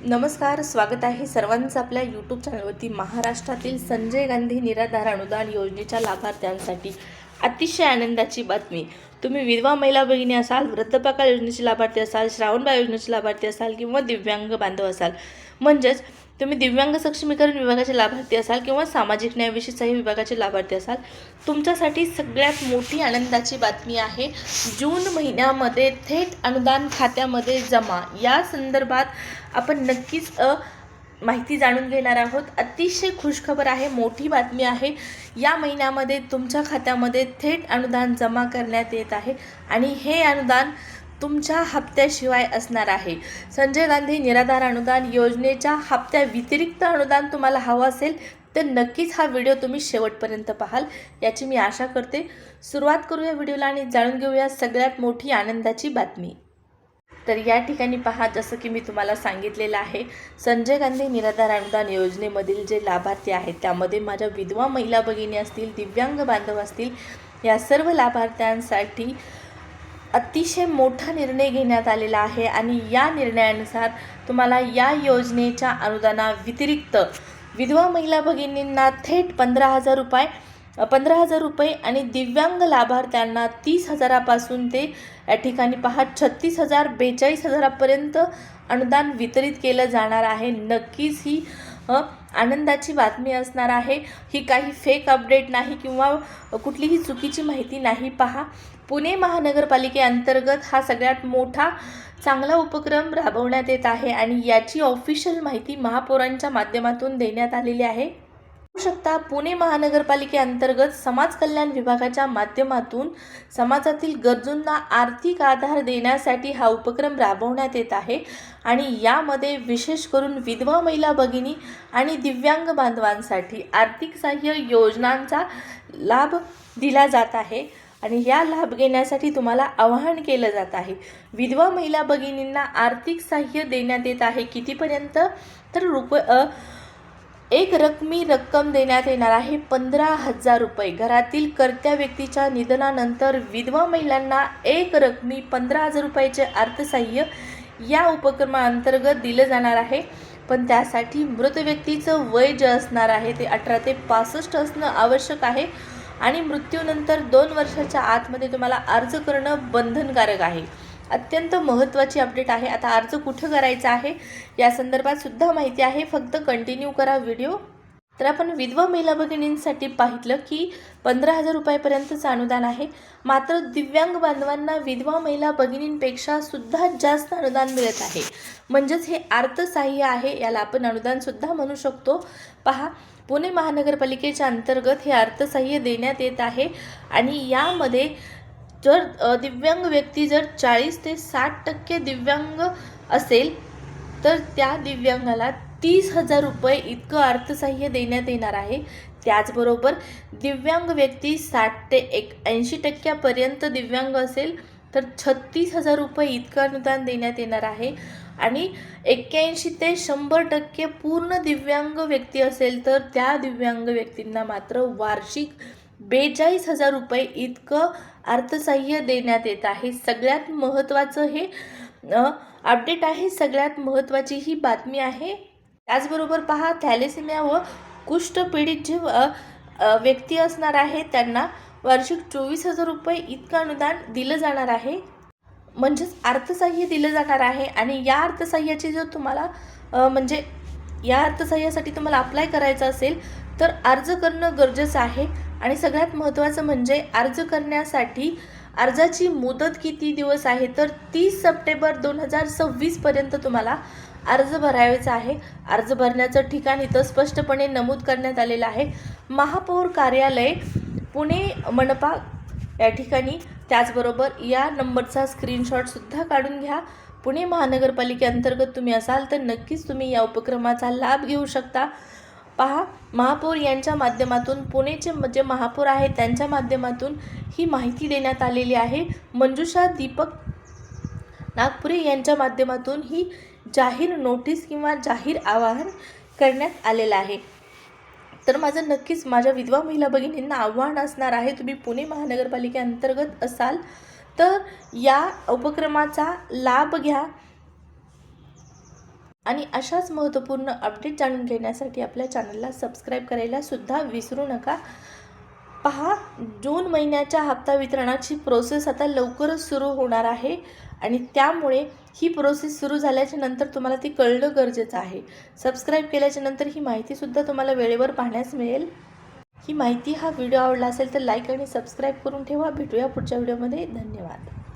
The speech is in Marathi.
नमस्कार, स्वागत आहे सर्वांचं आपल्या यूट्यूब चॅनलवरती। महाराष्ट्रातील संजय गांधी निराधार अनुदान योजनेच्या लाभार्थ्यांसाठी अतिशय आनंदाची बातमी। तुम्ही विधवा महिला भगिनी असाल, वृद्धपकाळ योजनेचे लाभार्थी असाल, श्रावणबाळ योजनेचे लाभार्थी असाल किंवा दिव्यांग बांधव असाल, म्हणजेच तुम्ही दिव्यांग सक्षमीकरण विभागाचे लाभार्थी असाल किंवा सामाजिक न्याय विशेष विभागाचे लाभार्थी असाल, तुमच्यासाठी सगळ्यात मोठी आनंदाची बातमी आहे। जून महिन्यामध्ये थेट अनुदान खात्यामध्ये जमा या संदर्भात आपण नक्कीच माहिती जाणून घेणार आहोत। अतिशय खुशखबर आहे, मोठी बातमी आहे। या महिन्यामध्ये तुमच्या खात्यामध्ये थेट अनुदान जमा करण्यात येत आहे आणि हे अनुदान तुमच्या हप्त्याशिवाय असणार आहे। संजय गांधी निराधार अनुदान योजनेच्या हप्त्या व्यतिरिक्त अनुदान तुम्हाला हवं असेल तर नक्कीच हा व्हिडिओ तुम्ही शेवटपर्यंत पाहाल याची मी आशा करते। सुरुवात करूया व्हिडिओला आणि जाणून घेऊया सगळ्यात मोठी आनंदाची बातमी। तर या ठिकाणी पहा, जसं की मी तुम्हाला सांगितलेलं आहे, संजय गांधी निराधार अनुदान योजनेमधील जे लाभार्थी आहेत त्यामध्ये माझ्या विधवा महिला भगिनी असतील, दिव्यांग बांधव असतील, या सर्व लाभार्थ्यांसाठी अतिशय मोठा निर्णय घेण्यात आलेला आहे आणि या निर्णयानुसार तुम्हाला या योजनेच्या अनुदानाव्यतिरिक्त विधवा महिला भगिनींना थेट 15,000 रुपये आणि दिव्यांग लाभार्थ्यांना 30,000पासून ते या ठिकाणी पहा 36,000 42,000पर्यंत अनुदान वितरित केलं जाणार आहे। नक्कीच ही आनंदाची बातमी असणार आहे। ही काही फेक अपडेट नाही किंवा कुठलीही चुकीची माहिती नाही। पहा, पुणे महानगरपालिकेअंतर्गत हा सगळ्यात मोठा चांगला उपक्रम राबवण्यात येत आहे आणि याची ऑफिशियल माहिती महापौरांच्या माध्यमातून देण्यात आलेली आहे। शकता, पुणे महानगरपालिकेअंतर्गत समाज कल्याण विभागाच्या माध्यमातून समाजातील गरजूंना आर्थिक आधार देण्यासाठी हा उपक्रम राबवण्यात येत आहे आणि यामध्ये विशेष करून विधवा महिला भगिनी आणि दिव्यांग बांधवांसाठी आर्थिक सहाय्य योजनांचा लाभ दिला जात आहे आणि या लाभ घेण्यासाठी तुम्हाला आवाहन केलं जात आहे। विधवा महिला भगिनींना आर्थिक सहाय्य देण्यात येत आहे। कितीपर्यंत तर एक रकमी रक्कम देण्यात येणार आहे 15,000 रुपये। घरातील कर्त्या व्यक्तीच्या निधनानंतर विधवा महिलांना एक रकमी 15,000 रुपयाचे अर्थसहाय्य या उपक्रमाअंतर्गत दिलं जाणार आहे। पण त्यासाठी मृत व्यक्तीचं वय जे असणार आहे ते 18 ते 65 असणं आवश्यक आहे आणि मृत्यूनंतर 2 वर्षाच्या आतमध्ये तुम्हाला अर्ज करणं बंधनकारक आहे। अत्यंत महत्त्वाची अपडेट आहे। आता अर्ज कुठं करायचा आहे या संदर्भात सुद्धा माहिती आहे, फक्त कंटिन्यू करा व्हिडिओ। तर आपण विधवा महिला भगिनींसाठी पाहितलं की 15,000 रुपयापर्यंतचं अनुदान आहे, मात्र दिव्यांग बांधवांना विधवा महिला भगिनींपेक्षा सुद्धा जास्त अनुदान मिळत आहे। म्हणजेच हे अर्थसहाय्य आहे, याला आपण अनुदान सुद्धा म्हणू शकतो। पहा, पुणे महानगरपालिकेच्या अंतर्गत हे अर्थसहाय्य देण्यात येत आहे आणि यामध्ये जर दिव्यांग व्यक्ती जर 40 ते 60% दिव्यांग असेल तर त्या दिव्यांगाला 30,000 रुपये इतकं अर्थसहाय्य देण्यात येणार आहे। त्याचबरोबर दिव्यांग व्यक्ती 60 ते 80% दिव्यांग असेल तर 36,000 रुपये इतकं अनुदान देण्यात येणार आहे आणि 81 ते 100% पूर्ण दिव्यांग व्यक्ती असेल तर त्या दिव्यांग व्यक्तींना मात्र वार्षिक 42,000 रुपये इतकं अर्थसहाय्य देण्यात येत आहे। सगळ्यात महत्त्वाचं हे अपडेट आहे, सगळ्यात महत्त्वाची ही बातमी आहे। त्याचबरोबर पहा, थॅलेसेमिया व कुष्ठपीडित जे व्यक्ती असणार आहे त्यांना वार्षिक 24,000 रुपये इतकं अनुदान दिलं जाणार आहे, म्हणजेच अर्थसहाय्य दिलं जाणार आहे। आणि या अर्थसहाय्याची जर तुम्हाला या अर्थसहाय्यासाठी तुम्हाला अप्लाय करायचं असेल तर अर्ज करणं गरजेचं आहे आणि सगळ्यात महत्त्वाचं म्हणजे अर्ज करण्यासाठी अर्जाची मुदत किती दिवस आहे तर 30 सप्टेंबर 2026 पर्यंत तुम्हाला अर्ज भरायचा आहे। अर्ज भरण्याचं ठिकाण इथं स्पष्टपणे नमूद करण्यात आलेलं आहे, महापौर कार्यालय पुणे मनपा या ठिकाणी। त्याचबरोबर या नंबरचा स्क्रीनशॉटसुद्धा काढून घ्या। पुणे महानगरपालिकेअंतर्गत तुम्ही असाल तर नक्कीच तुम्ही या उपक्रमाचा लाभ घेऊ शकता। पहा, महापौर यांच्या माध्यमातून पुणेचे जे महापौर आहेत त्यांच्या माध्यमातून ही माहिती देण्यात आलेली आहे। मंजुषा दीपक नागपुरे यांच्या माध्यमातून ही जाहीर नोटीस किंवा जाहीर आवाहन करण्यात आलेलं आहे। तर माझं नक्कीच माझ्या विधवा महिला भगिनींना आव्हान असणार आहे, तुम्ही पुणे महानगरपालिकेअंतर्गत असाल तर या उपक्रमाचा लाभ घ्या। आणि अशाच महत्त्वपूर्ण अपडेट जाणून घेण्यासाठी आपल्या चॅनलला सबस्क्राईब करायला सुद्धा विसरू नका. पहा, जून महिन्याच्या हप्ता वितरणाची प्रोसेस आता लवकरच सुरू होणार आहे आणि त्यामुळे ही प्रोसेस सुरू झाल्याच्या नंतर तुम्हाला ती कळणं गरजेचं आहे. सबस्क्राईब केल्याच्या नंतर ही माहितीसुद्धा तुम्हाला वेळेवर पाहण्यास मिळेल. ही माहिती, हा व्हिडिओ आवडला असेल तर लाईक आणि सबस्क्राईब करून ठेवा. भेटूया पुढच्या व्हिडिओमध्ये. धन्यवाद.